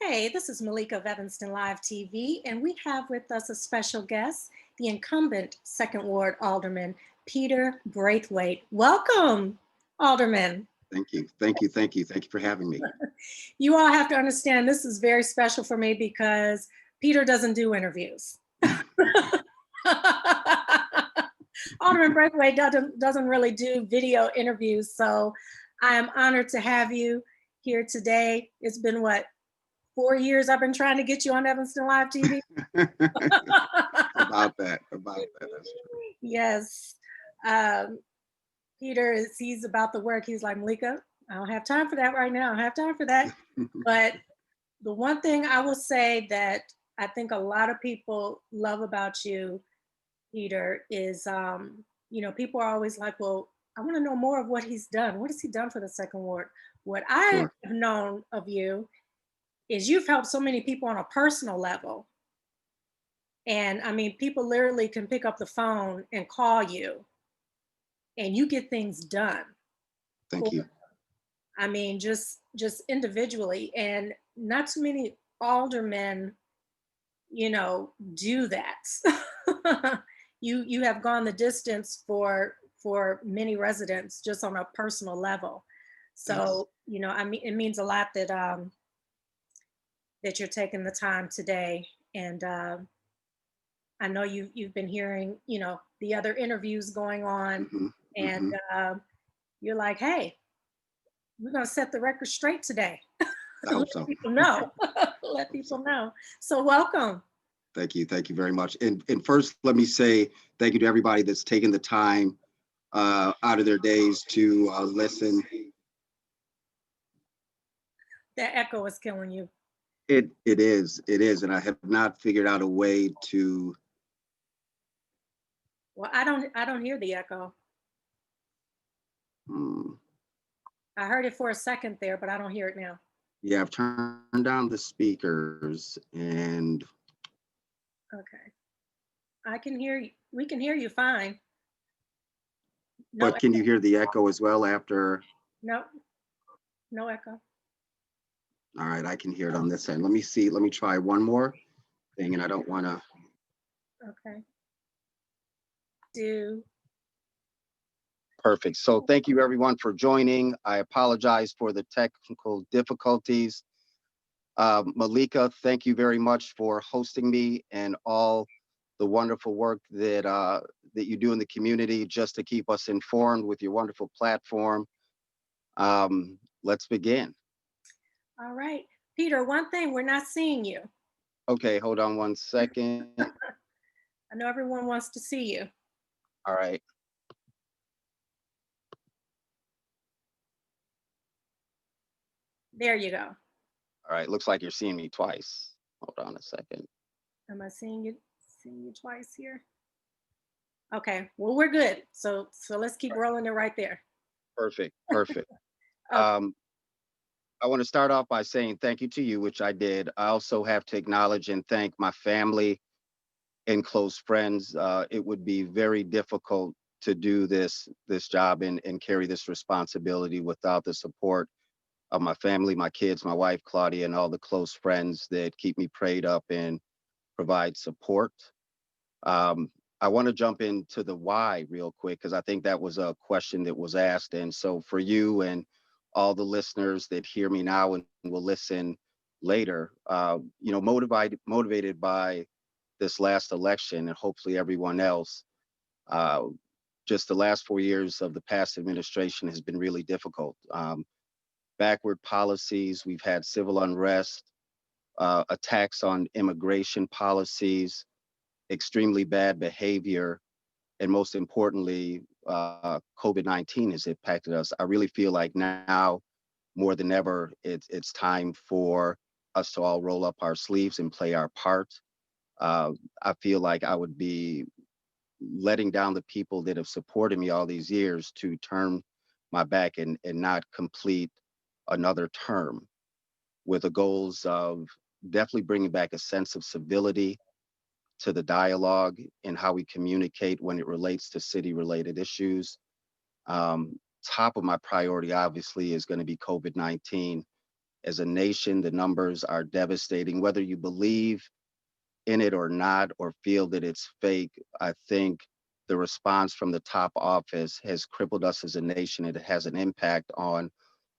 Hey, this is Malika of Evanston Live TV, and we have with us a special guest, the incumbent Second Ward Alderman Peter Braithwaite. Welcome, Alderman. Thank you. Thank you. Thank you. Thank you for having me. You all have to understand this is very special for me because Peter doesn't do interviews. Alderman Braithwaite doesn't really do video interviews, so I am honored to have you here today. It's been what, 4 years I've been trying to get you on Evanston Live TV. About that. That's true. Yes. Um, Peter he's about the work. He's like, Malika, I don't have time for that right now. I don't have time for that. But the one thing I will say that I think a lot of people love about you, Peter, is people are always like, well, I want to know more of what he's done. What has he done for the Second Ward? What I Sure. have known of you is you've helped so many people on a personal level. And I mean, people literally can pick up the phone and call you and you get things done. Thank you. I mean, just individually. And not too many aldermen, do that. You have gone the distance for many residents just on a personal level. Thanks. So, I mean, it means a lot that you're taking the time today. And I know you've been hearing, the other interviews going on, hmm and hmm you're like, hey, we're gonna set the record straight today. I Let hope so. people know. I Let hope so. people know. So welcome. Thank you. Thank you very much. And first, let me say thank you to everybody that's taken the time out of their days to listen. That echo is killing you. It is, and I have not figured out a way to. Well, I don't hear the echo. Hmm, I heard it for a second there, but I don't hear it now. yeah, I've turned down the speakers, and Okay. I can hear you. We can hear you fine. No, but can you hear the echo as well after? no, no echo. All right, I can hear it on this end. Let me see. Let me try one more thing, and I don't want to. Okay. Do Perfect. So thank you everyone for joining. I apologize for the technical difficulties. Malika, thank you very much for hosting me and all the wonderful work that you do in the community just to keep us informed with your wonderful platform. Let's begin. all right. Peter, one thing, we're not seeing you. Okay, hold on one second. I know everyone wants to see you. All right. There you go. All right. Looks like you're seeing me twice. Hold on a second. Am I seeing you twice here? Okay, well, we're good. So let's keep All right. rolling it right there. Perfect. Perfect. Okay. Um, I want to start off by saying thank you to you, which I did. I also have to acknowledge and thank my family and close friends. It would be very difficult to do this job and carry this responsibility without the support of my family, my kids, my wife Claudia, and all the close friends that keep me prayed up and provide support. Um, I want to jump into the why real quick because I think that was a question that was asked. And so for you and all the listeners that hear me now and will listen later, motivated by this last election and hopefully everyone else, uh, just the last 4 years of the past administration has been really difficult. Backward policies, we've had civil unrest, attacks on immigration policies, extremely bad behavior, and most importantly, COVID-19 has impacted us. I really feel like now more than ever, it's time for us to all roll up our sleeves and play our part. I feel like I would be letting down the people that have supported me all these years to turn my back and not complete another term with the goals of definitely bringing back a sense of civility to the dialogue and how we communicate when it relates to city related issues. Um, Top of my priority, obviously, is going to be COVID-19. As a nation, the numbers are devastating. Whether you believe in it or not, or feel that it's fake, I think the response from the top office has crippled us as a nation. It has an impact on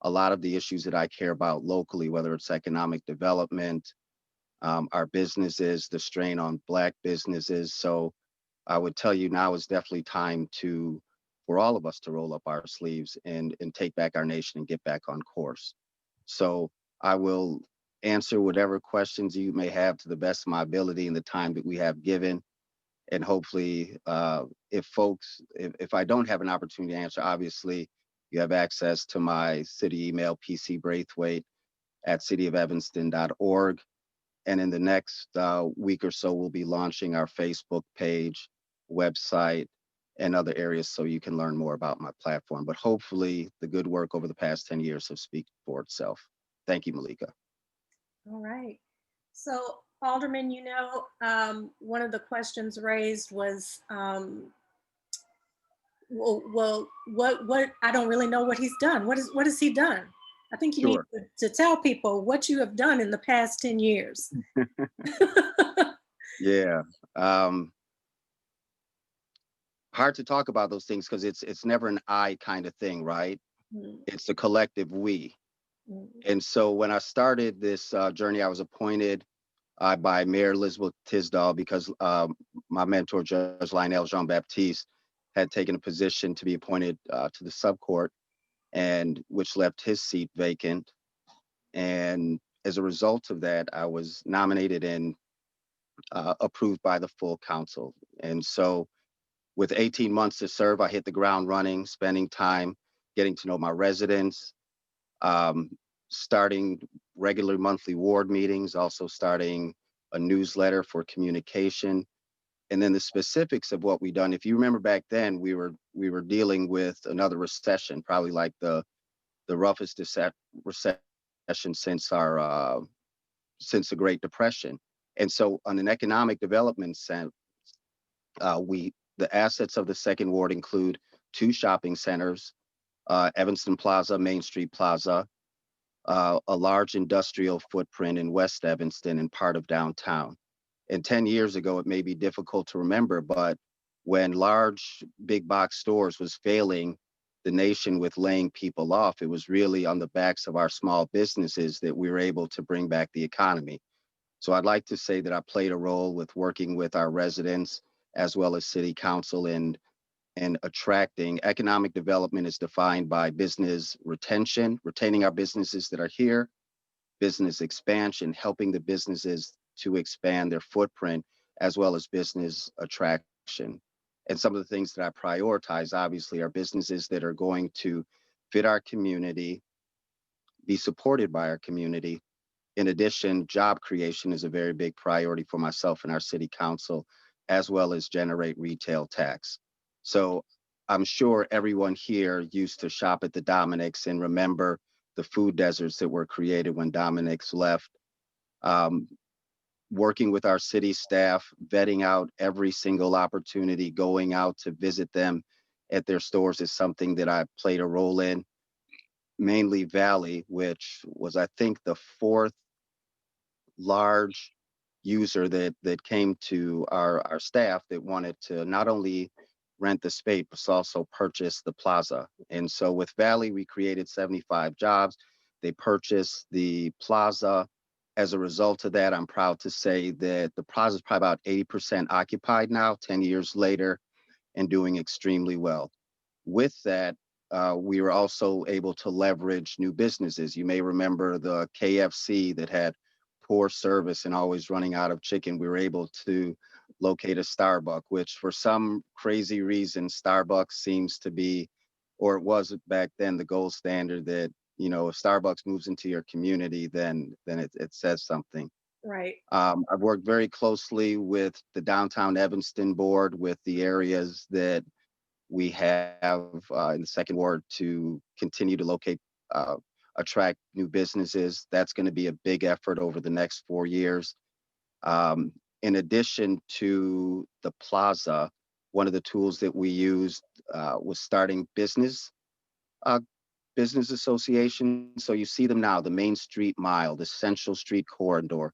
a lot of the issues that I care about locally, whether it's economic development, our businesses, the strain on Black businesses. So I would tell you now is definitely time for all of us to roll up our sleeves and take back our nation and get back on course. So I will answer whatever questions you may have to the best of my ability in the time that we have given. And hopefully, if I don't have an opportunity to answer, obviously you have access to my city email, pcbraithwaite@cityoфevanston.org. And in the next week or so, we'll be launching our Facebook page, website, and other areas so you can learn more about my platform. But hopefully the good work over the past 10 years have speak for itself. Thank you, Malika. All right. So, Alderman, one of the questions raised was, what, I don't really know what he's done. What has he done? I think you need Sure. to tell people what you have done in the past 10 years. Yeah. Um, Hard to talk about those things because it's never an I kind of thing, right? Mm, It's a collective we. mm, And so when I started this journey, I was appointed by Mayor Elizabeth Tisdall because my mentor, Judge Lionel Jean Baptiste, had taken a position to be appointed to the subcourt, and which left his seat vacant. And as a result of that, I was nominated and approved by the full council. And so with 18 months to serve, I hit the ground running, spending time getting to know my residents, um, starting regular monthly ward meetings, also starting a newsletter for communication. And then the specifics of what we done. If you remember back then, we were dealing with another recession, probably like the roughest recession since the Great Depression. And so, on an economic development sense, we the assets of the second ward include two shopping centers, Evanston Plaza, Main Street Plaza, a large industrial footprint in West Evanston and part of downtown. And 10 years ago, it may be difficult to remember, but when large big box stores was failing the nation with laying people off, it was really on the backs of our small businesses that we were able to bring back the economy. So I'd like to say that I played a role with working with our residents as well as city council in attracting. Economic development is defined by business retention, retaining our businesses that are here, business expansion, helping the businesses to expand their footprint, as well as business attraction. And some of the things that I prioritize, obviously, are businesses that are going to fit our community, be supported by our community. In addition, job creation is a very big priority for myself and our city council, as well as generate retail tax. So I'm sure everyone here used to shop at the Dominick's and remember the food deserts that were created when Dominick's left. Um, Working with our city staff, vetting out every single opportunity, going out to visit them at their stores is something that I played a role in. Mainly Valley, which was, I think, the fourth large user that came to our staff that wanted to not only rent the space but also purchase the plaza. And so with Valley, we created 75 jobs. They purchased the plaza. As a result of that, I'm proud to say that the plaza is probably about 80% occupied now, 10 years later, and doing extremely well. With that, we were also able to leverage new businesses. You may remember the KFC that had poor service and always running out of chicken. We were able to locate a Starbucks, which for some crazy reason, Starbucks seems to be, or it was back then, the gold standard that, if Starbucks moves into your community, then it says something. right. I've worked very closely with the Downtown Evanston board, with the areas that we have in the second ward to continue to uh, attract new businesses. That's going to be a big effort over the next 4 years. In addition to the plaza, one of the tools that we used was starting uh, business associations. So you see them now, the Main Street Mile, the Central Street Corridor.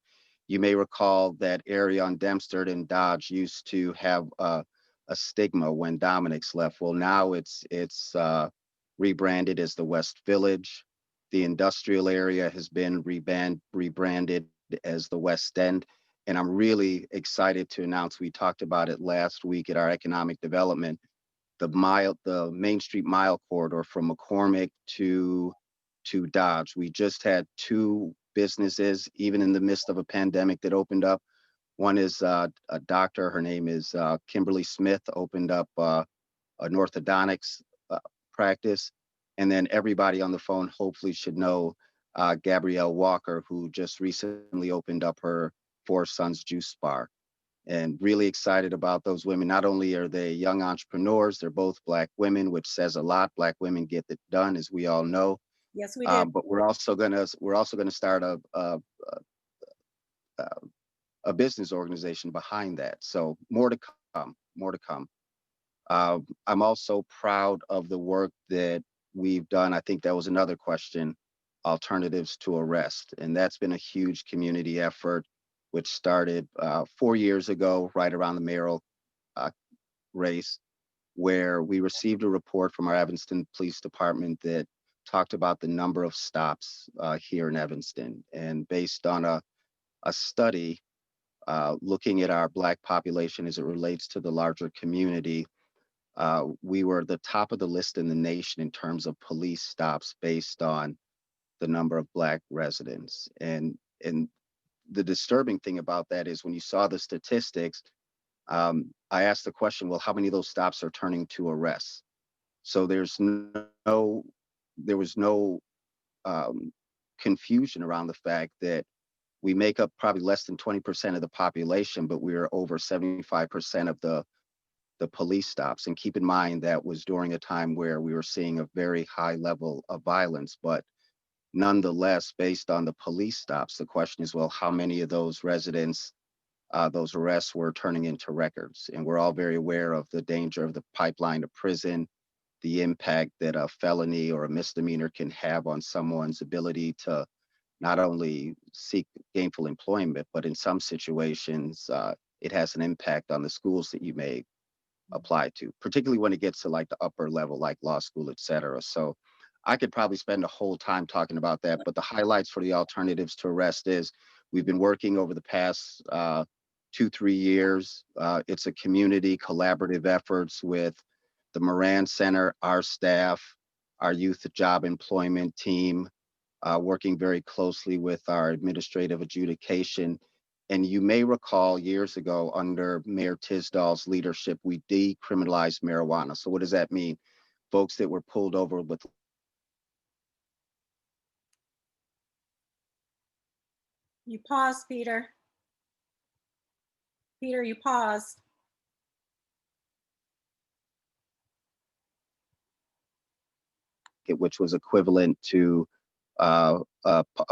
You may recall that area on Dempster and Dodge used to have a stigma when Dominic's left. Well, now it's rebranded as the West Village. The industrial area has been rebranded as the West End. And I'm really excited to announce, we talked about it last week at our economic development, the Main Street Mile corridor from McCormick to Dodge. We just had two businesses, even in the midst of a pandemic, that opened up. One is a doctor. Her name is Kimberly Smith, opened up an orthodontics practice. And then everybody on the phone hopefully should know Gabrielle Walker, who just recently opened up her Four Sons Juice Bar. And really excited about those women. Not only are they young entrepreneurs, they're both Black women, which says a lot. Black women get it done, as we all know. Yes, we did. But we're also gonna start a business organization behind that. So more to come. More to come. I'm also proud of the work that we've done. I think that was another question, alternatives to arrest. And that's been a huge community effort, which started 4 years ago, right around the mayoral race, where we received a report from our Evanston Police Department that talked about the number of stops here in Evanston. And based on a study looking at our Black population as it relates to the larger community, we were the top of the list in the nation in terms of police stops based on the number of Black residents. And the disturbing thing about that is when you saw the statistics, I asked the question, well, how many of those stops are turning to arrests? So there was no confusion around the fact that we make up probably less than 20% of the population, but we are over 75% of the police stops. And keep in mind that was during a time where we were seeing a very high level of violence. But nonetheless, based on the police stops, the question is, well, how many of those residents, those arrests were turning into records? And we're all very aware of the danger of the pipeline to prison, the impact that a felony or a misdemeanor can have on someone's ability to not only seek gainful employment, but in some situations, it has an impact on the schools that you may apply to, particularly when it gets to like the upper level, like law school, et cetera. So I could probably spend the whole time talking about that, but the highlights for the alternatives to arrest is we've been working over the past 2-3 years. It's a community collaborative efforts with the Moran Center, our staff, our youth job employment team, working very closely with our administrative adjudication. And you may recall years ago under Mayor Tisdall's leadership, we decriminalized marijuana. So what does that mean? Folks that were pulled over with You paused, Peter. Peter, you paused. which was equivalent to a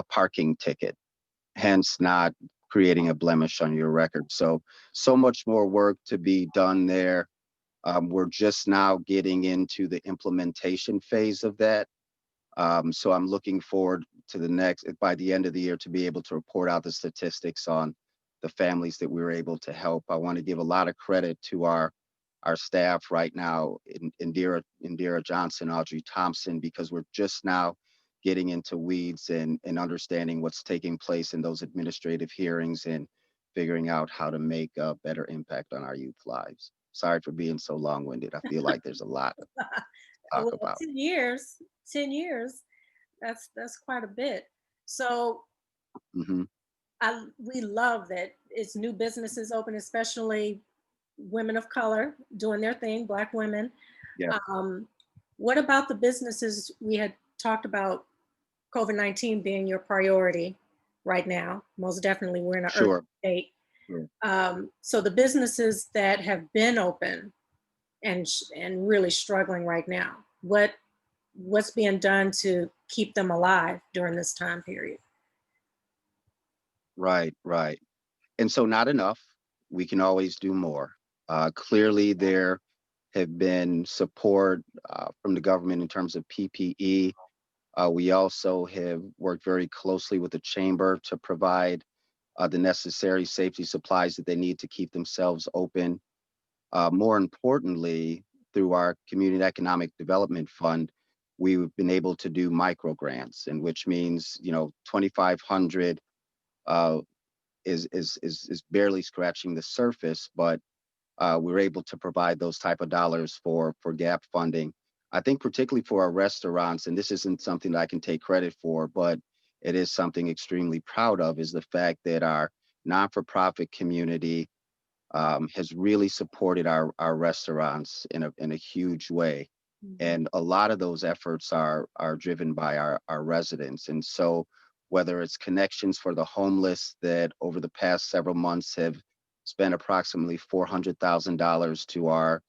parking ticket, hence not creating a blemish on your record. So much more work to be done there. We're just now getting into the implementation phase of that. So I'm looking forward to by the end of the year, to be able to report out the statistics on the families that we were able to help. I want to give a lot of credit to our staff right now, Indira Johnson, Audrey Thompson, because we're just now getting into weeds and understanding what's taking place in those administrative hearings and figuring out how to make a better impact on our youth lives. Sorry for being so long-winded. I feel like there's a lot to talk Well, about. 10 years, 10 years, that's quite a bit. So Hmm. we love that it's new businesses open, especially women of color doing their thing, Black women. Yeah, What about the businesses? We had talked about COVID-19 being your priority right now. Most definitely, we're in an urgent sure. state. Sure. So the businesses that have been open and really struggling right now, what's being done to keep them alive during this time period? Right, right. And so not enough. We can always do more. Clearly, there have been support from the government in terms of PPE. We also have worked very closely with the chamber to provide the necessary safety supplies that they need to keep themselves open. More importantly, through our Community Economic Development Fund, we've been able to do micro grants, and which means 2,500 uh, is barely scratching the surface, but we're able to provide those type of dollars for gap funding. I think particularly for our restaurants, and this isn't something that I can take credit for, but it is something extremely proud of, is the fact that our non-for-profit community has really supported our restaurants in a huge way. Mhm. And a lot of those efforts are driven by our residents. And so whether it's connections for the homeless that over the past several months have spent approximately $400,000 to our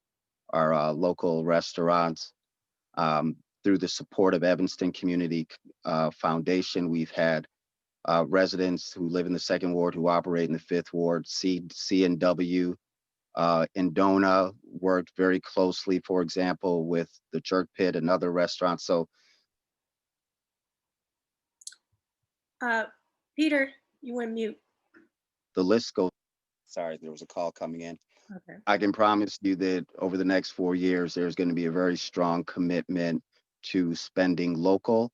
local restaurants, through the support of Evanston Community Foundation, we've had residents who live in the second ward who operate in the fifth ward. C&W in Dona worked very closely, for example, with the Jerk Pit and other restaurants. So Uh, Peter, you went mute. the list goes. Sorry, there was a call coming in. Okay. I can promise you that over the next 4 years, there's going to be a very strong commitment to spending local,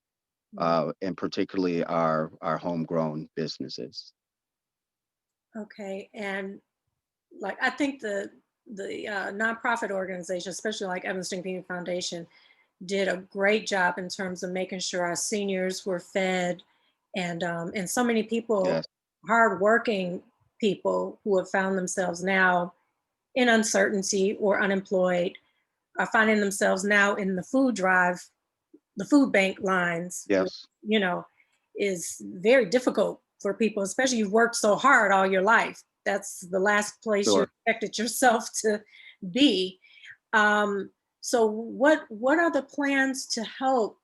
Mhm. and particularly our homegrown businesses. Okay. And like, I think the nonprofit organization, especially like Evanston Community Foundation, did a great job in terms of making sure our seniors were fed, and so many people, Yes, hardworking people who have found themselves now in uncertainty or unemployed, are finding themselves now in the food drive, the food bank lines, which, yes, you know, is very difficult for people, especially you've worked so hard all your life. That's the last place you sure, expected yourself to be. Um, so what are the plans to help?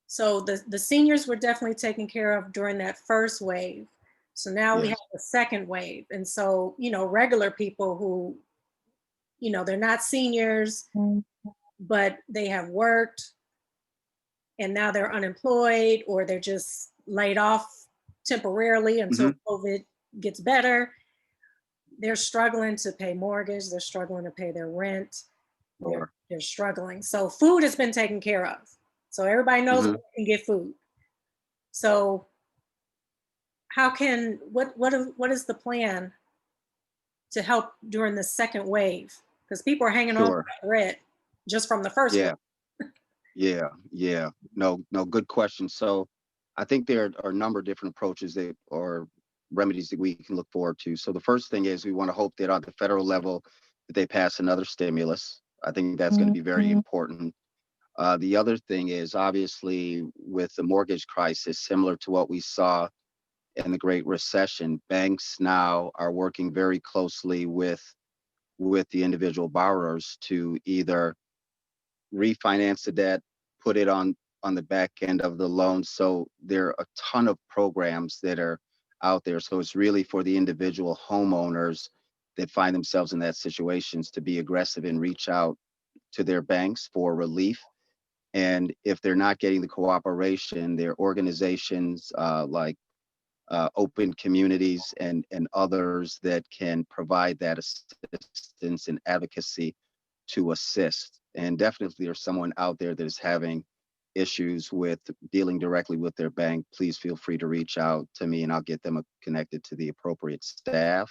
So the seniors were definitely taken care of during that first wave. So now we have yes, the second wave. And so, regular people who, they're not seniors, but they have worked and now they're unemployed or they're just laid off temporarily until hmm COVID gets better. They're struggling to pay mortgage, they're struggling to pay their rent, they're sure, they're struggling. So food has been taken care of. So everybody knows where hmm they can get food. So how can what is the plan to help during the second wave? Because people are hanging on sure, by a thread just from the first wave. yeah. Yeah. No, no, good question. So I think there are a number of different approaches that or remedies that we can look forward to. So the first thing is we want to hope that on the federal level that they pass another stimulus. I think that's going to be very important. The other thing is obviously with the mortgage crisis, similar to what we saw in the Great Recession, banks now are working very closely with the individual borrowers to either refinance the debt, put it on the back end of the loan. So there are a ton of programs that are out there. So it's really for the individual homeowners that find themselves in that situations to be aggressive and reach out to their banks for relief. And if they're not getting the cooperation, their organizations like open communities and others that can provide that assistance and advocacy to assist. And definitely, there's someone out there that is having issues with dealing directly with their bank, please feel free to reach out to me and I'll get them connected to the appropriate staff.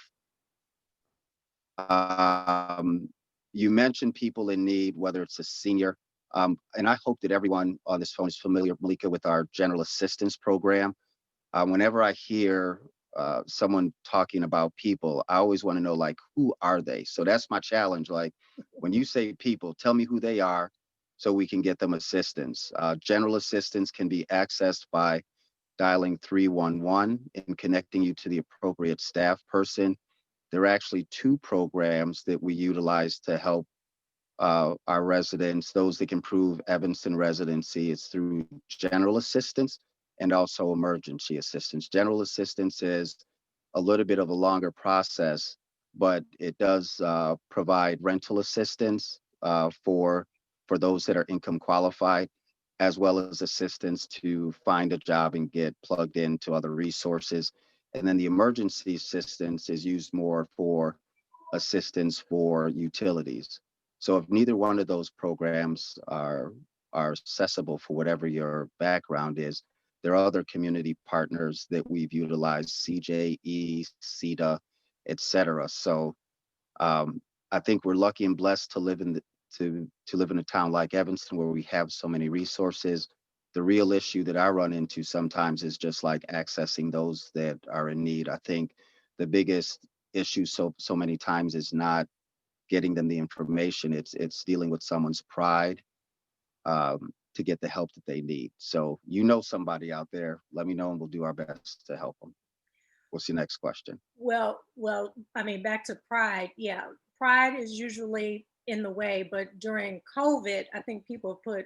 Um, you mentioned people in need, whether it's a senior. And I hope that everyone on this phone is familiar, Malika, with our general assistance program. Whenever I hear someone talking about people, I always want to know, like, who are they? So that's my challenge. Like, when you say people, tell me who they are so we can get them assistance. General assistance can be accessed by dialing 311 and connecting you to the appropriate staff person. There are actually two programs that we utilize to help our residents, those that can prove Evanston residency. It's through general assistance and also emergency assistance. General assistance is a little bit of a longer process, but it does provide rental assistance for those that are income qualified. as well as assistance to find a job and get plugged into other resources. And then the emergency assistance is used more for assistance for utilities. So if neither one of those programs are accessible for whatever your background is, there are other community partners that we've utilized, CJE, CETA, et cetera. So um, I think we're lucky and blessed to live in to live in a town like Evanston where we have so many resources. The real issue that I run into sometimes is just like accessing those that are in need. I think the biggest issue so many times is not getting them the information. It's dealing with someone's pride to get the help that they need. So you know somebody out there, let me know and we'll do our best to help them. What's your next question? Well, I mean, back to pride. Yeah, pride is usually in the way, but during COVID, I think people put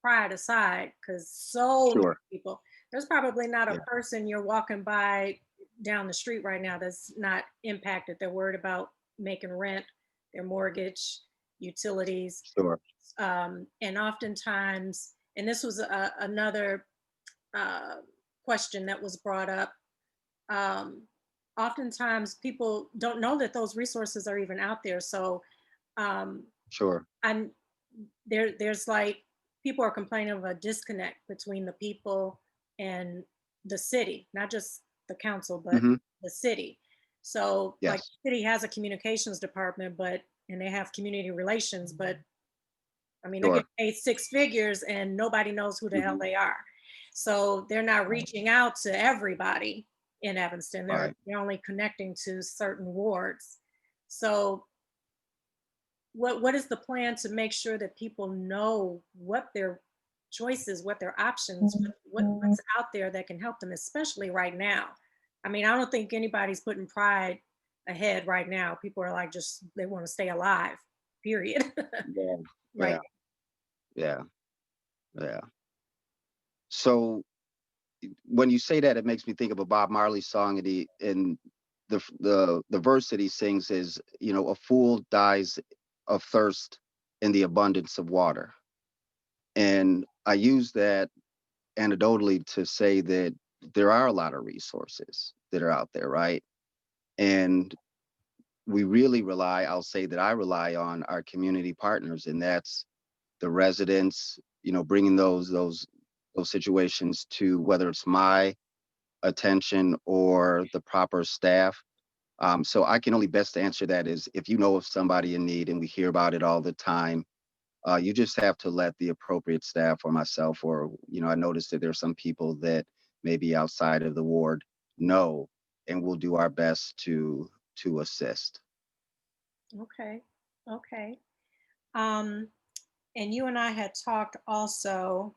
pride aside because so many Sure. people. There's probably not a Yeah. person you're walking by down the street right now that's not impacted. They're worried about making rent, their mortgage, utilities, Sure. and oftentimes, and this was another uh, question that was brought up, um, oftentimes people don't know that those resources are even out there. So um, Sure. I'm there's like people are complaining of a disconnect between the people and the city, not just the council, but Hmm. the city. So like Yes. the city has a communications department, but and they have community relations, but I mean, they get Sure. paid six figures and nobody knows who the hell Hmm. they are. So they're not Right. reaching out to everybody in Evanston. They're Right. they're only connecting to certain wards. So what is the plan to make sure that people know what their choices, what their options, what's out there that can help them, especially right now? I mean, I don't think anybody's putting pride ahead right now. People are like just they want to stay alive, period. Yeah. Right. Yeah. Yeah. Yeah. So when you say that, it makes me think of a Bob Marley song, and the verse that he sings is, a fool dies of thirst in the abundance of water. And I use that anecdotally to say that there are a lot of resources that are out there, right? And we really rely, I'll say that I rely on our community partners, and that's the residents, bringing those situations to whether it's my attention or the proper staff. So I can only best answer that is if you know of somebody in need and we hear about it all the time, you just have to let the appropriate staff or myself or, I noticed that there's some people that may be outside of the ward know, and we'll do our best to assist. Okay. Okay. Um, and you and I had talked also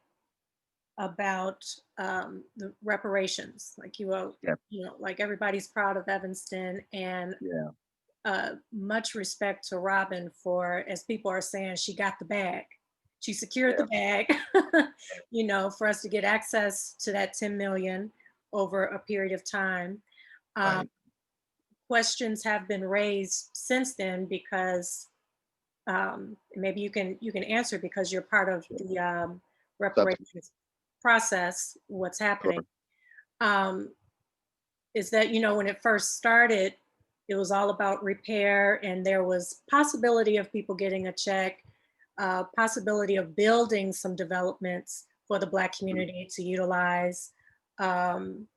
about the reparations. Like Yep. like everybody's proud of Evanston, and Yeah. much respect to Robin for, as people are saying, she got the bag. She secured the Yeah. bag, for us to get access to that 10 million over a period of time. Um, Right. questions have been raised since then because maybe you can answer because you're part of Sure. the Sub- reparations process. What's happening sure. um, is that when it first started, it was all about repair, and there was possibility of people getting a check, possibility of building some developments for the Black Mhm. community to utilize. Um,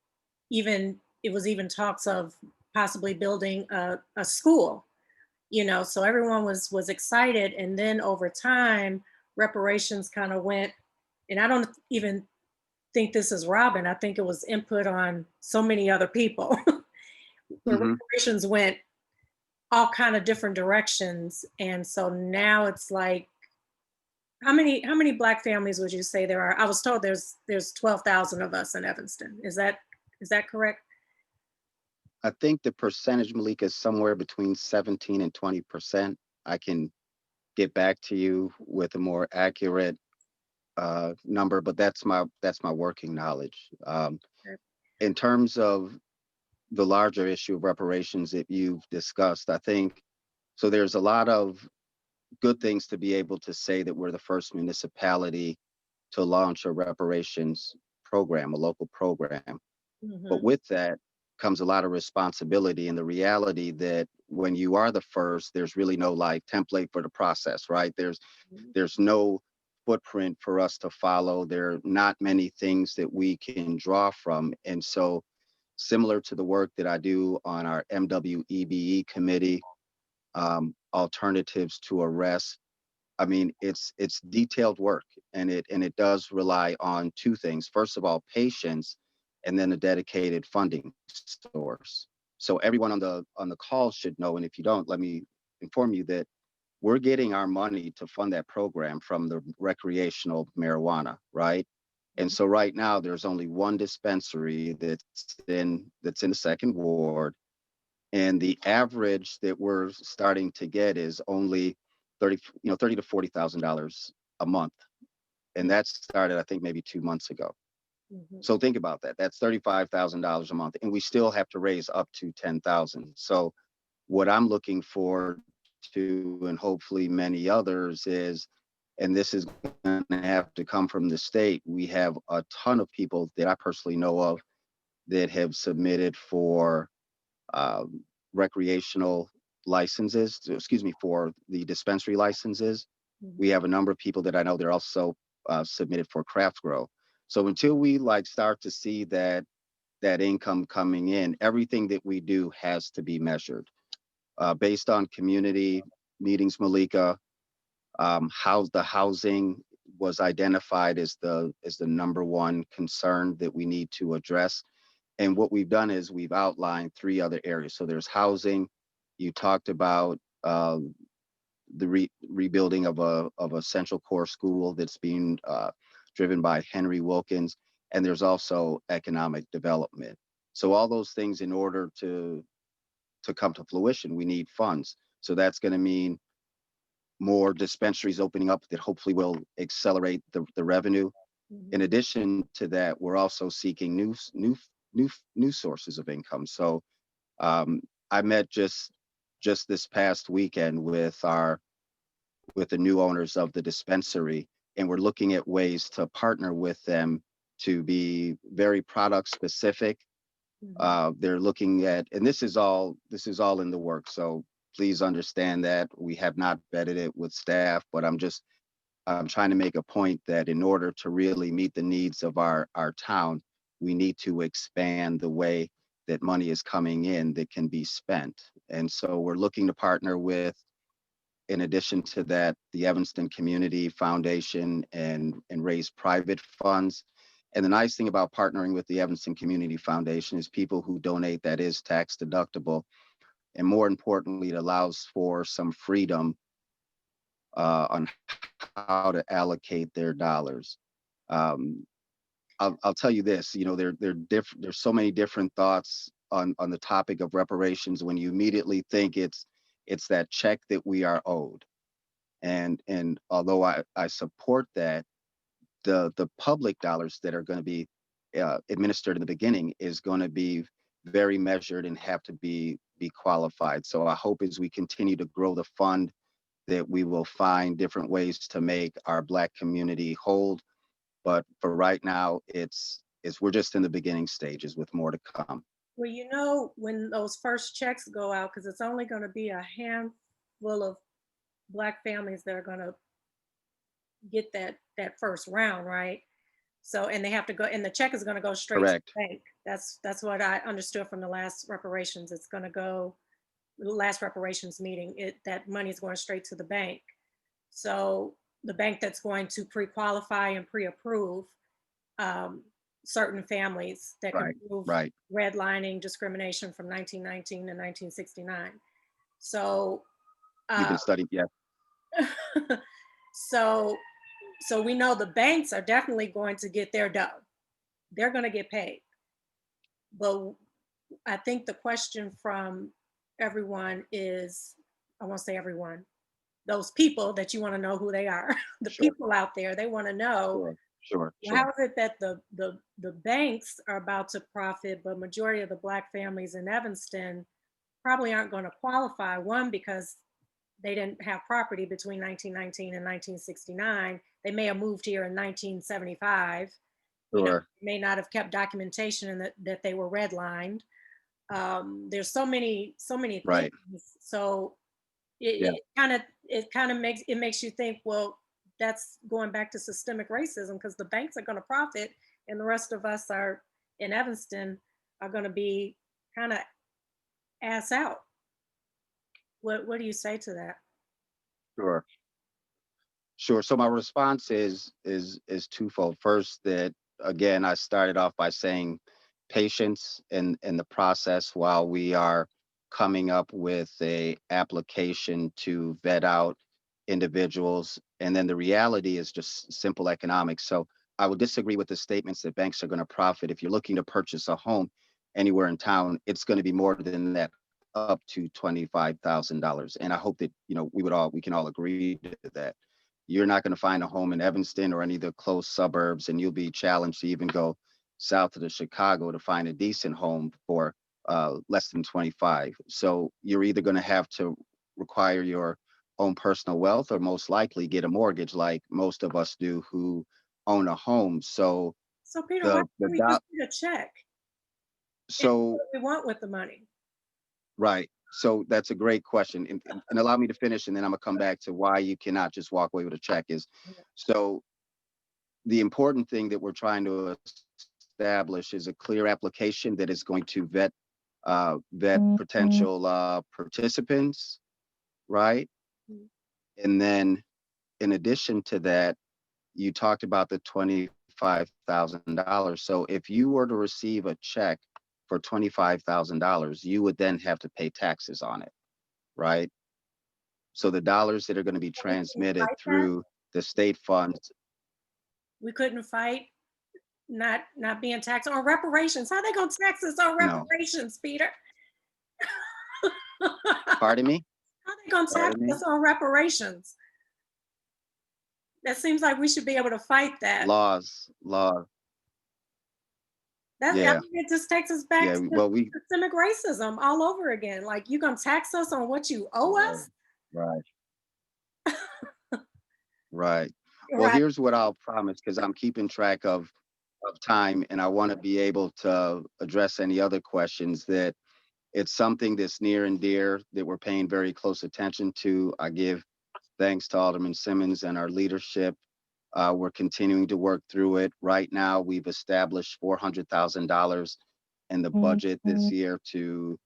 even it was even talks of possibly building a school, so everyone was excited, and then over time reparations kind of went, and I don't even think this is Robin, I think it was input on so many other people. The Mhm. reparations went all kind of different directions, and so now it's like, how many Black families would you say there are? I was told there's 12,000 of us in Evanston. Is that correct? I think the percentage, Malika, is somewhere between 17 and 20%. I can get back to you with a more accurate number, but that's my working knowledge. In terms of the larger issue of reparations that you've discussed, I think so. There's a lot of good things to be able to say that we're the first municipality to launch a reparations program, a local program. But Mhm. with that comes a lot of responsibility and the reality that when you are the first, there's really no like template for the process, right? There's no footprint for us to follow. There are not many things that we can draw from. And so similar to the work that I do on our MWEBE committee, alternatives to arrest. I mean, it's detailed work, and it does rely on two things. First of all, patience, and then a dedicated funding source. So everyone on the call should know, and if you don't, let me inform you that we're getting our money to fund that program from the recreational marijuana, right? And Mhm. so right now there's only one dispensary that's in the second ward, and the average that we're starting to get is only 30 to $40,000 a month, and that started I think maybe 2 months ago. Mhm. So think about that. That's $35,000 a month, and we still have to raise up to 10,000. So what I'm looking for to, and hopefully many others, is, and this is going to have to come from the state. We have a ton of people that I personally know of that have submitted for um, recreational licenses, excuse me, for the dispensary licenses. We Mhm. have a number of people that I know that are also submitted for craft grow. So until we like start to see that income coming in, everything that we do has to be measured based on community meetings. Malika, how the housing was identified as the number one concern that we need to address. And what we've done is we've outlined three other areas. So there's housing. You talked about the rebuilding of a central core school that's being driven by Henry Wilkins, and there's also economic development. So all those things, in order to come to fruition, we need funds. So that's going to mean more dispensaries opening up that hopefully will accelerate the revenue. In Mhm. addition to that, we're also seeking new sources of income. So um, I met just this past weekend with the new owners of the dispensary, and we're looking at ways to partner with them to be very product specific. Mhm. They're looking at, and this is all in the work. So please understand that we have not vetted it with staff, but I'm trying to make a point that in order to really meet the needs of our town, we need to expand the way that money is coming in that can be spent. And so we're looking to partner with, in addition to that, the Evanston Community Foundation and raise private funds. And the nice thing about partnering with the Evanston Community Foundation is people who donate, that is tax deductible. And more importantly, it allows for some freedom on how to allocate their dollars. Um, I'll tell you this, there's so many different thoughts on the topic of reparations when you immediately think it's that check that we are owed. And although I support that, the public dollars that are going to be administered in the beginning is going to be very measured and have to be qualified. So I hope as we continue to grow the fund that we will find different ways to make our Black community whole. But for right now, it's we're just in the beginning stages with more to come. Well, when those first checks go out, because it's only going to be a handful of Black families that are going to get that first round, right? So, and they have to go, and the check is going to go straight to Correct. the bank. That's what I understood from the last reparations. It's going to go the last reparations meeting. That money is going straight to the bank. So the bank that's going to pre-qualify and pre-approve um, certain families that can Right. prove Right. redlining discrimination from 1919 to 1969. So, You've uh, been studying, yeah. so, so we know the banks are definitely going to get their dough. They're going to get paid. But I think the question from everyone is, I won't say everyone, those people that you want to know who they are, the Sure. people out there, they want to know, Sure. Sure. well, how Sure. is it that the banks are about to profit, but majority of the Black families in Evanston probably aren't going to qualify? One, because they didn't have property between 1919 and 1969 they may have moved here in 1975. Sure. May not have kept documentation and that they were redlined. There's so many Right. things. So Yeah. it kind of makes you think, well, that's going back to systemic racism because the banks are going to profit and the rest of us are in Evanston are going to be kind of ass out. What do you say to that? Sure. Sure. So my response is twofold. First, that again, I started off by saying patience in the process while we are coming up with a application to vet out individuals. And then the reality is just simple economics. So I would disagree with the statements that banks are going to profit. If you're looking to purchase a home anywhere in town, it's going to be more than that, up to $25,000. And I hope that, we can all agree to that. You're not going to find a home in Evanston or any of the close suburbs, and you'll be challenged to even go south of the Chicago to find a decent home for less than 25. So you're either going to have to require your own personal wealth or most likely get a mortgage like most of us do who own a home. So So Peter, why the can't we dot just get a check and do so what we want with the money? right. So that's a great question. And allow me to finish, and then I'm gonna come back to why you cannot just walk away with a check is so the important thing that we're trying to establish is a clear application that is going to vet potential participants, right? Mhm. And then in addition to that, you talked about the $25,000. So if you were to receive a check for $25,000, you would then have to pay taxes on it, right? So the dollars that are going to be We couldn't transmitted fight that. through the state funds, We couldn't fight not being taxed on reparations. How they gonna tax us on no, reparations, Peter? pardon me, How they gonna tax pardon me, us on reparations? That seems like we should be able to fight that. laws, I yeah, mean, it just takes us back yeah. to Well, we systemic racism all over again. Like you gonna tax us on what you owe right, us? right, right. Well, Right. here's what I'll promise because I'm keeping track of time, and I want to be able to address any other questions that it's something that's near and dear that we're paying very close attention to. I give thanks to Alderman Simmons and our leadership. We're continuing to work through it. Right now, we've established $400,000 in the budget this year to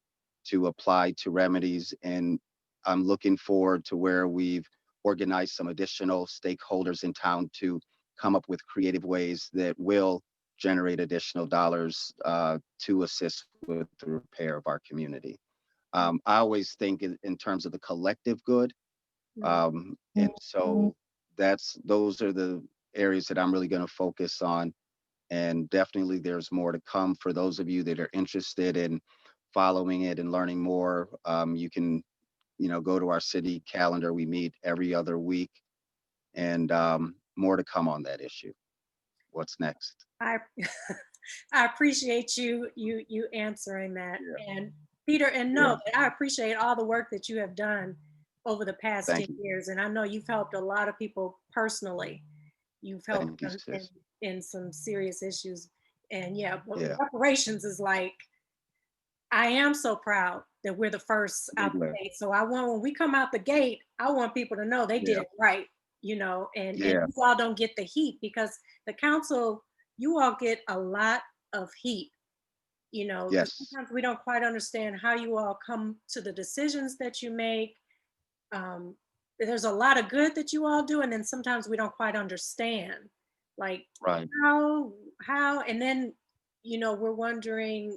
apply to remedies, and I'm looking forward to where we've organized some additional stakeholders in town to come up with creative ways that will generate additional dollars to assist with the repair of our community. I always think in terms of the collective good. Mhm. And so those are the areas that I'm really going to focus on. And definitely there's more to come for those of you that are interested in following it and learning more. You can, go to our city calendar. We meet every other week, and more to come on that issue. What's next? I I appreciate you answering that. Yeah. And Peter, and Yeah. know that I appreciate all the work that you have done over the past 10 Thank you. years. And I know you've helped a lot of people personally. You've helped Thank you, them sis. in some serious issues. And yeah, but Yeah. reparations is like, I am so proud that we're the first We're out the glad. gate. So I want when we come out the gate, I want people to know they did Yeah. it right, and Yeah. you all don't get the heat because the council, you all get a lot of heat, because Yes. sometimes we don't quite understand how you all come to the decisions that you make. Um, there's a lot of good that you all do, and then sometimes we don't quite understand, like Right. how, and then we're wondering.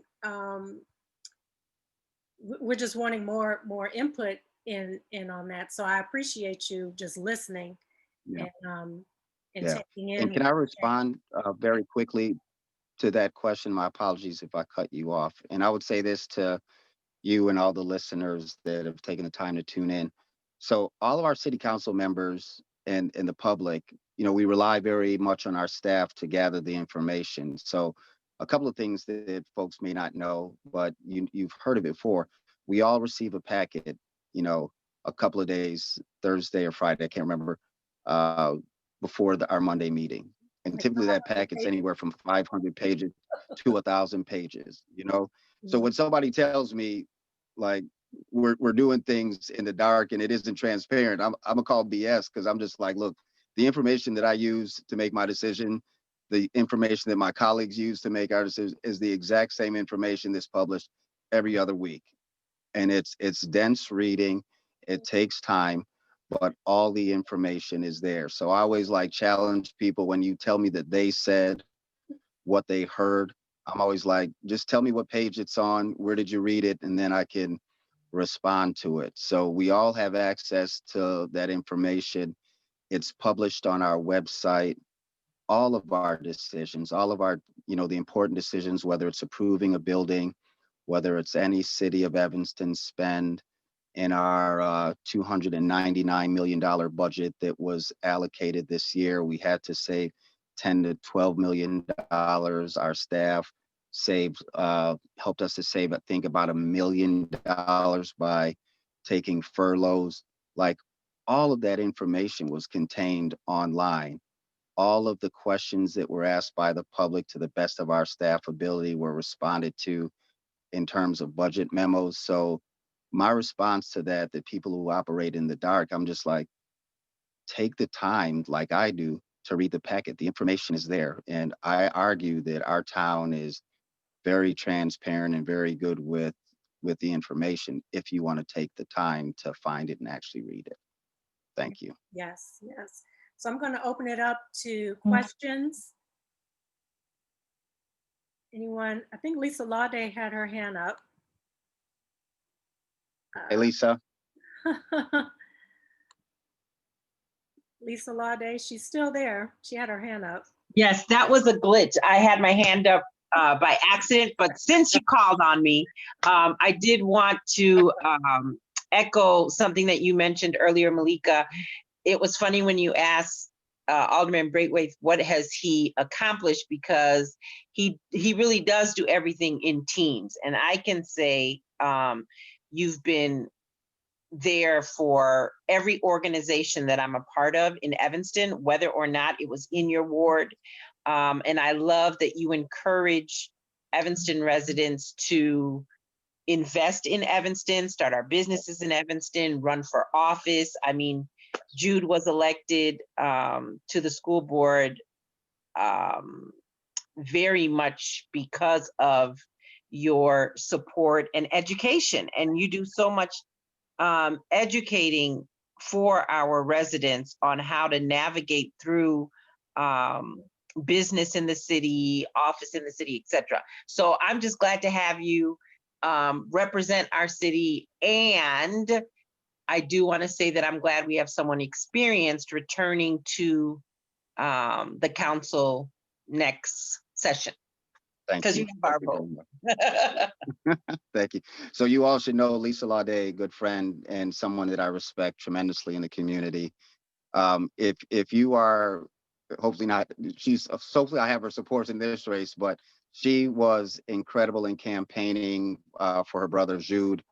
We're just wanting more input in on that. So I appreciate you just listening Yeah. and and Yeah. taking And in. can I respond very quickly to that question? My apologies if I cut you off. And I would say this to you and all the listeners that have taken the time to tune in. So all of our city council members and the public, we rely very much on our staff to gather the information. So a couple of things that folks may not know, but you've heard of it before. We all receive a packet, you know, a couple of days, Thursday or Friday, I can't remember, uh, before our Monday meeting. And typically that packet's anywhere from 500 pages to 1,000 pages, you know? So when somebody tells me like we're doing things in the dark and it isn't transparent, I'm gonna call BS, because I'm just like, look, the information that I use to make my decision, the information that my colleagues use to make our decision is the exact same information that's published every other week. And it's dense reading, it takes time, but all the information is there. So I always like challenge people when you tell me that they said what they heard. I'm always like, just tell me what page it's on, where did you read it, and then I can respond to it. So we all have access to that information. It's published on our website. All of our decisions, all of our, the important decisions, whether it's approving a building, whether it's any City of Evanston spend in our $299 million budget that was allocated this year, we had to save $10 to $12 million. Our staff helped us to save, I think, about $1 million by taking furloughs. Like, all of that information was contained online. All of the questions that were asked by the public, to the best of our staff ability, were responded to in terms of budget memos. So my response to that people who operate in the dark, I'm just like, take the time, like I do, to read the packet. The information is there. And I argue that our town is very transparent and very good with the information, if you want to take the time to find it and actually read it. Thank you. Yes, yes. So I'm going to open it up to questions. Anyone? I think Lisa Laude had her hand up. Hey, Lisa. Lisa Laude, she's still there. She had her hand up. Yes, that was a glitch. I had my hand up by accident, but since you called on me, I did want to echo something that you mentioned earlier, Malika. It was funny when you asked Alderman Braithwaite, what has he accomplished? Because he really does do everything in teams. And I can say you've been there for every organization that I'm a part of in Evanston, whether or not it was in your ward. And I love that you encourage Evanston residents to invest in Evanston, start our businesses in Evanston, run for office. I mean, Jude was elected to the school board very much because of your support and education. And you do so much educating for our residents on how to navigate through business in the city, office in the city, etc. So I'm just glad to have you represent our city. And I do want to say that I'm glad we have someone experienced returning to the council next session. Thank you. Because you have our vote. Thank you. So you all should know Lisa Laude, a good friend and someone that I respect tremendously in the community. If you are, hopefully I have her support in this race, but she was incredible in campaigning for her brother Jude.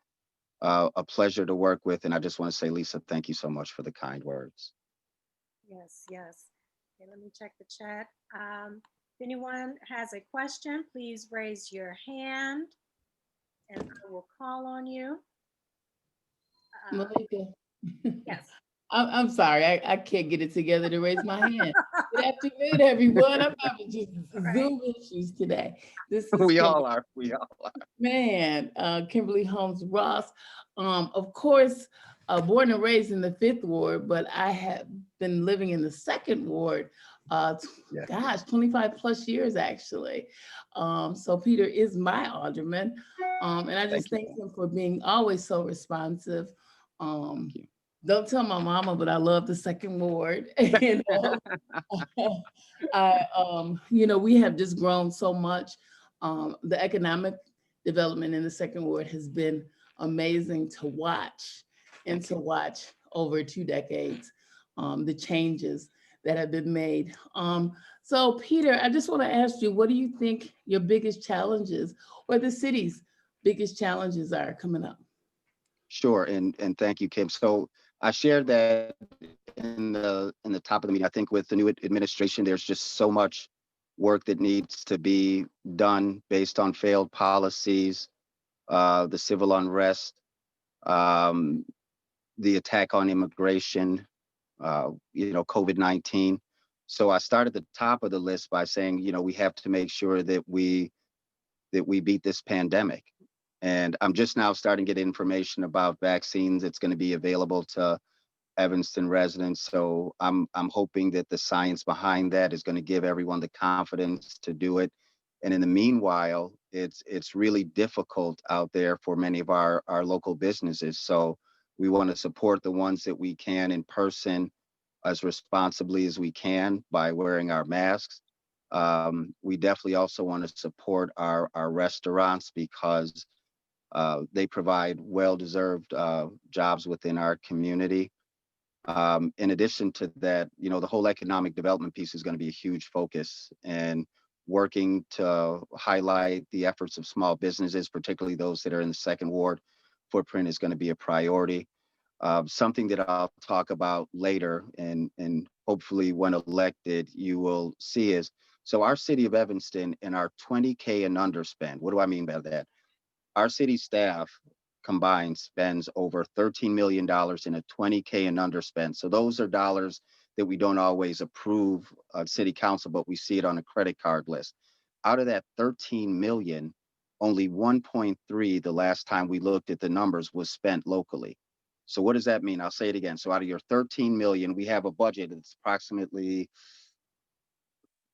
A pleasure to work with. And I just want to say, Lisa, thank you so much for the kind words. Yes, yes. Okay, let me check the chat. If anyone has a question, please raise your hand and I will call on you. Malika. Yes. I'm sorry, I can't get it together to raise my hand. Good afternoon, everyone. I'm having just Zoom issues today. This is We all are. Man, Kimberly Holmes Ross. Of course, born and raised in the 5th Ward, but I have been living in the 2nd Ward, gosh, 25 plus years actually. So Peter is my alderman. And I just thank him for being always so responsive. Don't tell my mama, but I love the 2nd Ward. And we have just grown so much. The economic development in the 2nd Ward has been amazing to watch and to watch over 2 decades, the changes that have been made. So Peter, I just want to ask you, what do you think your biggest challenges or the city's biggest challenges are coming up? Sure, and thank you, Kim. So I shared that in the top of the meeting. I think with the new administration, there's just so much work that needs to be done based on failed policies, the civil unrest, um, the attack on immigration, COVID-19. So I started at the top of the list by saying, we have to make sure that we beat this pandemic. And I'm just now starting to get information about vaccines that's going to be available to Evanston residents. So I'm hoping that the science behind that is going to give everyone the confidence to do it. And in the meanwhile, it's really difficult out there for many of our local businesses. So we want to support the ones that we can in person as responsibly as we can by wearing our masks. We definitely also want to support our restaurants because they provide well-deserved jobs within our community. In addition to that, the whole economic development piece is going to be a huge focus, and working to highlight the efforts of small businesses, particularly those that are in the second ward footprint, is going to be a priority. Something that I'll talk about later, and hopefully when elected, you will see is, so our city of Evanston and our 20K and under spend. What do I mean by that? Our city staff combined spends over $13 million in a 20K and under spend. So those are dollars that we don't always approve of city council, but we see it on a credit card list. Out of that 13 million, only 1.3 the last time we looked at the numbers was spent locally. So what does that mean? I'll say it again. So out of your 13 million, we have a budget that's approximately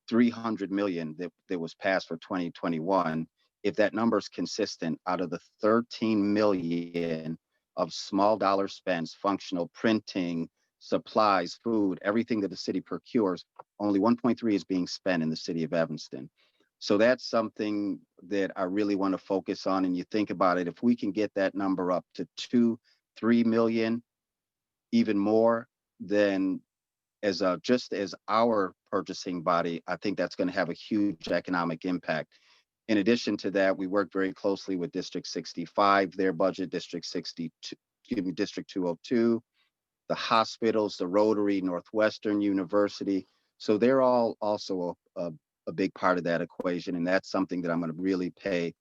300 million that was passed for 2021. If that number is consistent, out of the 13 million of small dollar spends, functional printing, supplies, food, everything that the city procures, only 1.3 is being spent in the city of Evanston. So that's something that I really want to focus on. And you think about it, if we can get that number up to 2-3 million, even more, then just as our purchasing body, I think that's going to have a huge economic impact. In addition to that, we work very closely with District 65, their budget, District 202, the hospitals, the Rotary, Northwestern University. So they're all also a big part of that equation. And that's something that I'm going to really pay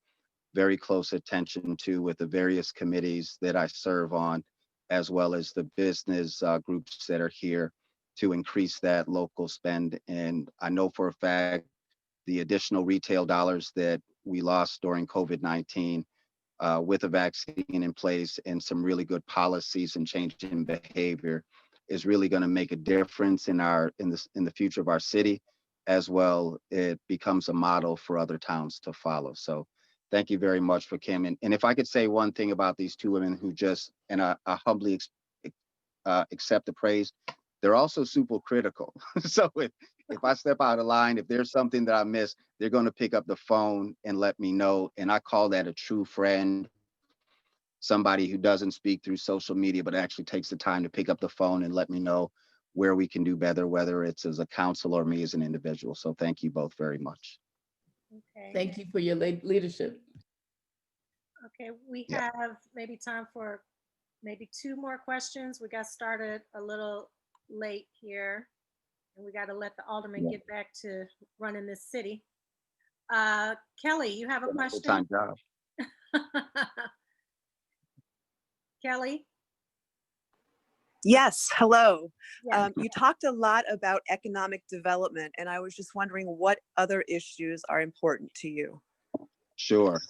very close attention to with the various committees that I serve on, as well as the business groups that are here to increase that local spend. And I know for a fact, the additional retail dollars that we lost during COVID-19 with a vaccine in place and some really good policies and change in behavior is really going to make a difference in the future of our city, as well it becomes a model for other towns to follow. So thank you very much for Kim. And if I could say one thing about these two women who and I humbly accept the praise, they're also super critical. So if I step out of line, if there's something that I miss, they're going to pick up the phone and let me know. And I call that a true friend, somebody who doesn't speak through social media, but actually takes the time to pick up the phone and let me know where we can do better, whether it's as a council or me as an individual. So thank you both very much. Okay. Thank you for your leadership. Okay, we have maybe time for maybe 2 more questions. We got started a little late here, and we got to let the alderman get back to running this city. Kelly, you have a question? Full-time job. Kelly? Yes, hello. Yeah. You talked a lot about economic development, and I was just wondering what other issues are important to you? Sure.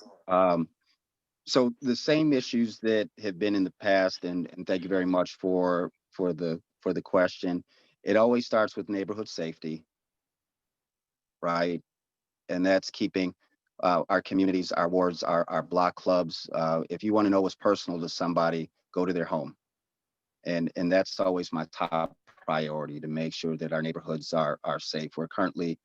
So the same issues that have been in the past, and thank you very much for the question. It always starts with neighborhood safety, right? And that's keeping our communities, our wards, our block clubs. If you want to know what's personal to somebody, go to their home. And that's always my top priority, to make sure that our neighborhoods are safe. We're currently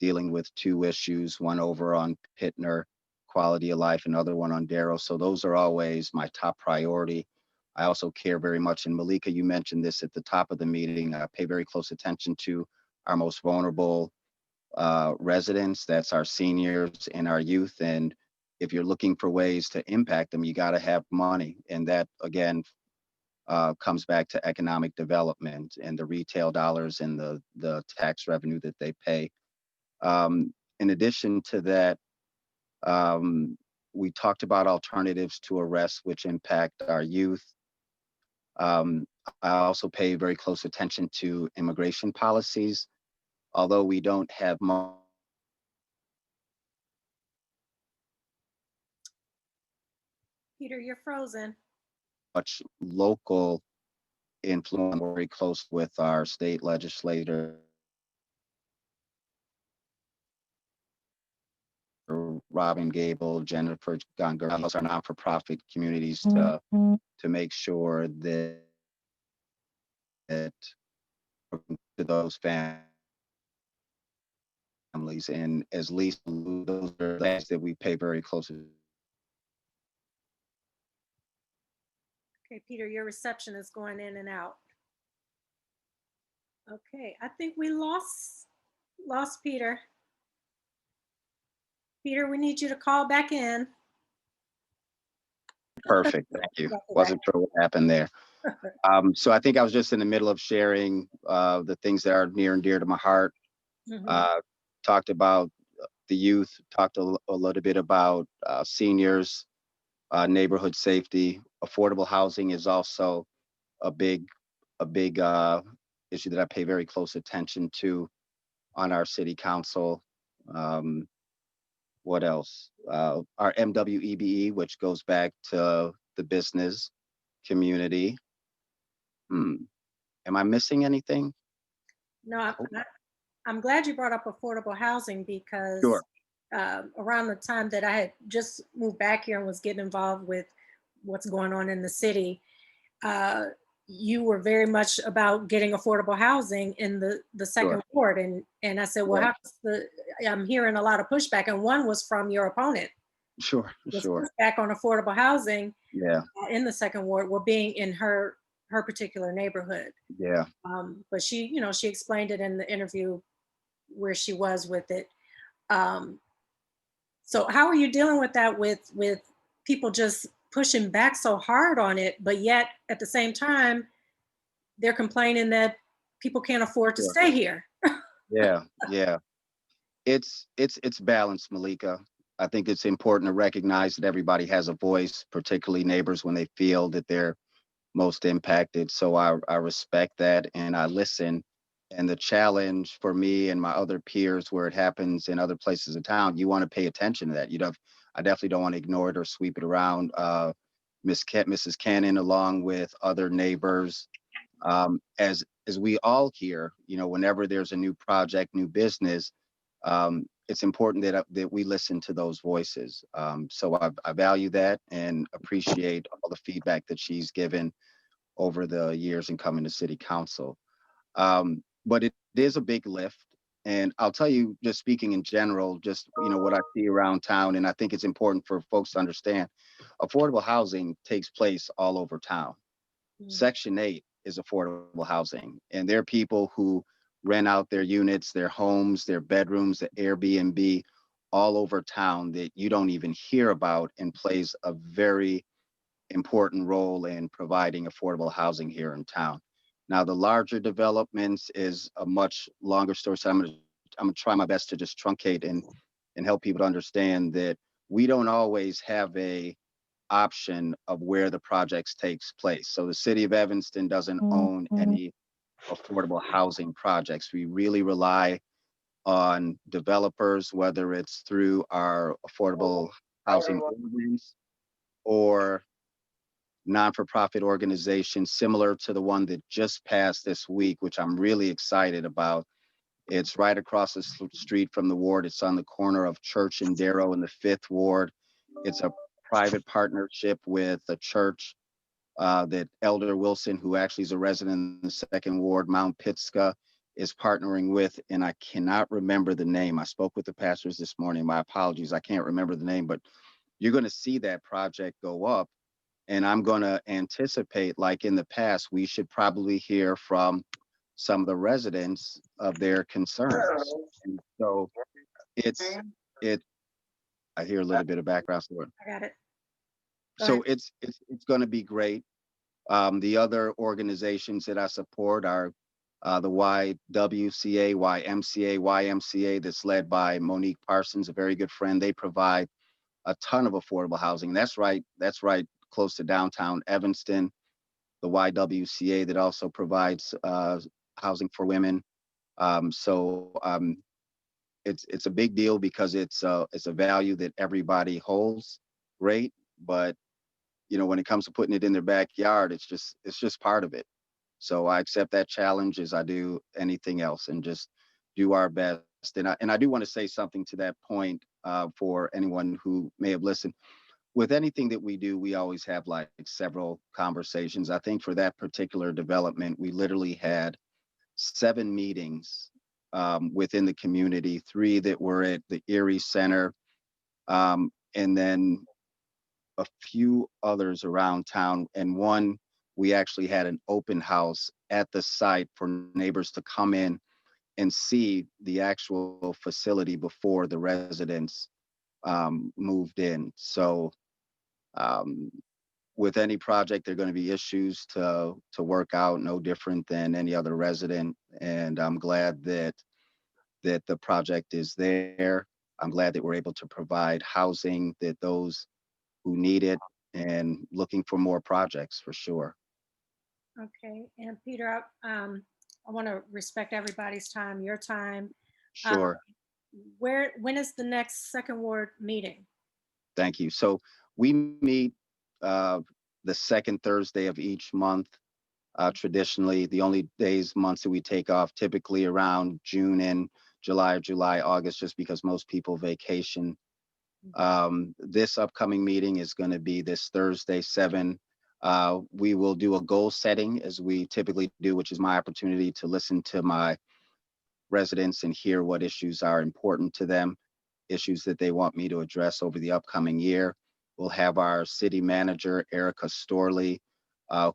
dealing with 2 issues, one over on Pittner, quality of life, another one on Darrow. So those are always my top priority. I also care very much, and Malika, you mentioned this at the top of the meeting, I pay very close attention to our most vulnerable residents. That's our seniors and our youth. And if you're looking for ways to impact them, you got to have money. And that, again, comes back to economic development and the retail dollars and the tax revenue that they pay. In addition to that, we talked about alternatives to arrest, which impact our youth. Um, I also pay very close attention to immigration policies, although we don't have Peter, you're frozen. much local influence. We're very close with our state legislator, Robin Gable, Jennifer Gonzalez, our not-for-profit communities to make sure that to those families, and as least those are things that we pay very close attention. Okay, Peter, your reception is going in and out. Okay, I think we lost Peter. Peter, we need you to call back in. Perfect, thank you. Wasn't sure what happened there. So I think I was just in the middle of sharing the things that are near and dear to my heart. Talked about the youth, talked a little bit about seniors, neighborhood safety. Affordable housing is also a big issue that I pay very close attention to on our city council. What else? Our MWEBE, which goes back to the business community. Am I missing anything? No, I'm glad you brought up affordable housing because Sure. Around the time that I had just moved back here and was getting involved with what's going on in the city, you were very much about getting affordable housing in the second ward. And I said, well, Right. I'm hearing a lot of pushback. And one was from your opponent. Sure. Pushback on affordable housing Yeah. In the second ward, well, being in her particular neighborhood. Yeah. But she explained it in the interview where she was with it. So how are you dealing with that with people just pushing back so hard on it, but yet at the same time, they're complaining that people can't afford to stay here? Yeah. It's balanced, Malika. I think it's important to recognize that everybody has a voice, particularly neighbors when they feel that they're most impacted. So I respect that and I listen. And the challenge for me and my other peers where it happens in other places in town, you want to pay attention to that. I definitely don't want to ignore it or sweep it around. Mrs. Cannon, along with other neighbors, as we all hear, whenever there's a new project, new business, it's important that we listen to those voices. So I value that and appreciate all the feedback that she's given over the years in coming to city council. But it is a big lift. And I'll tell you, just speaking in general, just, what I see around town, and I think it's important for folks to understand, affordable housing takes place all over town. Section 8 is affordable housing. And there are people who rent out their units, their homes, their bedrooms, the Airbnb all over town that you don't even hear about, and plays a very important role in providing affordable housing here in town. Now, the larger developments is a much longer story. So I'm gonna try my best to just truncate and help people to understand that we don't always have a option of where the projects takes place. So the city of Evanston doesn't own any affordable housing projects. We really rely on developers, whether it's through our affordable housing ordinance or non-for-profit organization similar to the one that just passed this week, which I'm really excited about. It's right across the street from the ward. It's on the corner of Church and Darrow in the 5th Ward. It's a private partnership with a church that Elder Wilson, who actually is a resident in the 2nd Ward, Mount Pitska, is partnering with, and I cannot remember the name. I spoke with the pastors this morning. My apologies, I can't remember the name, but you're going to see that project go up. And I'm going to anticipate, like in the past, we should probably hear from some of the residents of their concerns. And so I hear a little bit of background story. I got it. So it's going to be great. The other organizations that I support are the YWCA, YMCA that's led by Monique Parsons, a very good friend. They provide a ton of affordable housing. That's right close to downtown Evanston. The YWCA that also provides housing for women. It's a big deal because it's a value that everybody holds great, but when it comes to putting it in their backyard, it's just part of it. So I accept that challenge as I do anything else, and just do our best. And I do want to say something to that point for anyone who may have listened. With anything that we do, we always have like several conversations. I think for that particular development, we literally had 7 meetings within the community, 3 that were at the Erie Center, and then a few others around town. And one, we actually had an open house at the site for neighbors to come in and see the actual facility before the residents moved in. So um, with any project, there are going to be issues to work out, no different than any other resident. And I'm glad that the project is there. I'm glad that we're able to provide housing that those who need it, and looking for more projects for sure. Okay, and Peter, I want to respect everybody's time, your time. Sure. When is the next second ward meeting? Thank you. So we meet uh, the second Thursday of each month. Traditionally, the only months that we take off typically around June and July, or July, August, just because most people vacation. This upcoming meeting is going to be this Thursday, 7. We will do a goal setting as we typically do, which is my opportunity to listen to my residents and hear what issues are important to them, issues that they want me to address over the upcoming year. We'll have our city manager, Erica Storley,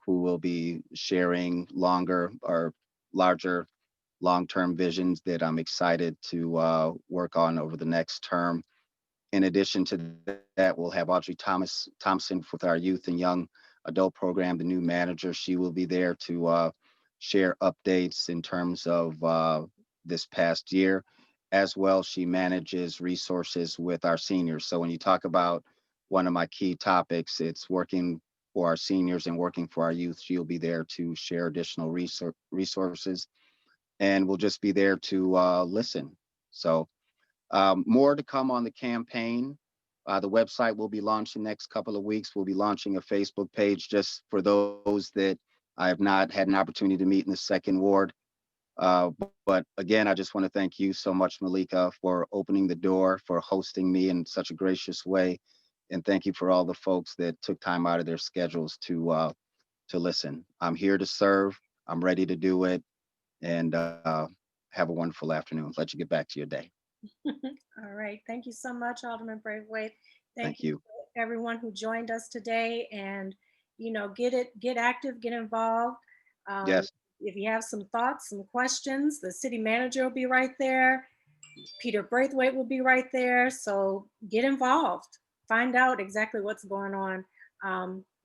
who will be sharing longer or larger long-term visions that I'm excited to work on over the next term. In addition to that, we'll have Audrey Thompson with our youth and young adult program, the new manager. She will be there to share updates in terms of this past year. As well, she manages resources with our seniors. So when you talk about one of my key topics, it's working for our seniors and working for our youth. She'll be there to share additional resources, and we'll just be there to listen. So more to come on the campaign. The website will be launching next couple of weeks. We'll be launching a Facebook page just for those that I have not had an opportunity to meet in the second ward. But again, I just want to thank you so much, Malika, for opening the door, for hosting me in such a gracious way. And thank you for all the folks that took time out of their schedules to listen. I'm here to serve. I'm ready to do it. And have a wonderful afternoon. Let you get back to your day. All right, thank you so much, Alderman Braithwaite. Thank you. to everyone who joined us today, and get active, get involved. Yes. If you have some thoughts, some questions, the city manager will be right there. Peter Braithwaite will be right there. So get involved, find out exactly what's going on.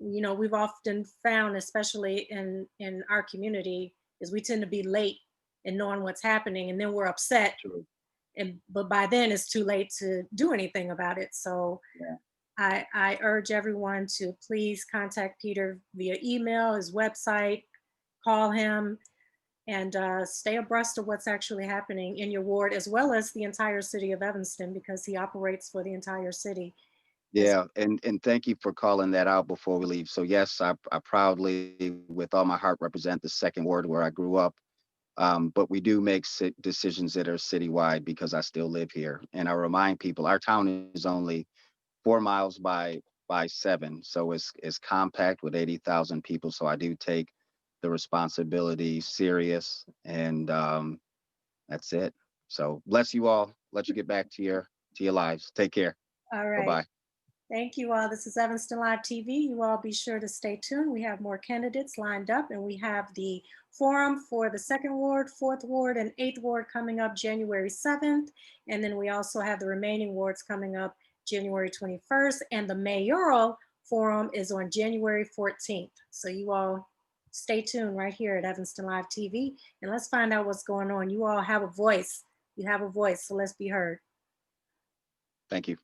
We've often found, especially in our community, is we tend to be late in knowing what's happening, and then we're upset. True. But by then it's too late to do anything about it. So Yeah. I urge everyone to please contact Peter via email, his website, call him, and stay abreast of what's actually happening in your ward, as well as the entire city of Evanston, because he operates for the entire city. Yeah, and thank you for calling that out before we leave. So yes, I proudly, with all my heart, represent the second ward where I grew up. But we do make decisions that are citywide because I still live here. And I remind people, our town is only 4 miles by 7, so it's compact with 80,000 people. So I do take the responsibility serious, and that's it. So bless you all. Let you get back to your lives. Take care. All right. Bye-bye. Thank you all. This is Evanston Live TV. You all be sure to stay tuned. We have more candidates lined up, and we have the forum for the 2nd Ward, 4th Ward, and 8th Ward coming up January 7th. And then we also have the remaining wards coming up January 21st, and the mayoral Forum is on January 14th. So you all stay tuned right here at Evanston Live TV, and let's find out what's going on. You all have a voice. You have a voice, so let's be heard. Thank you.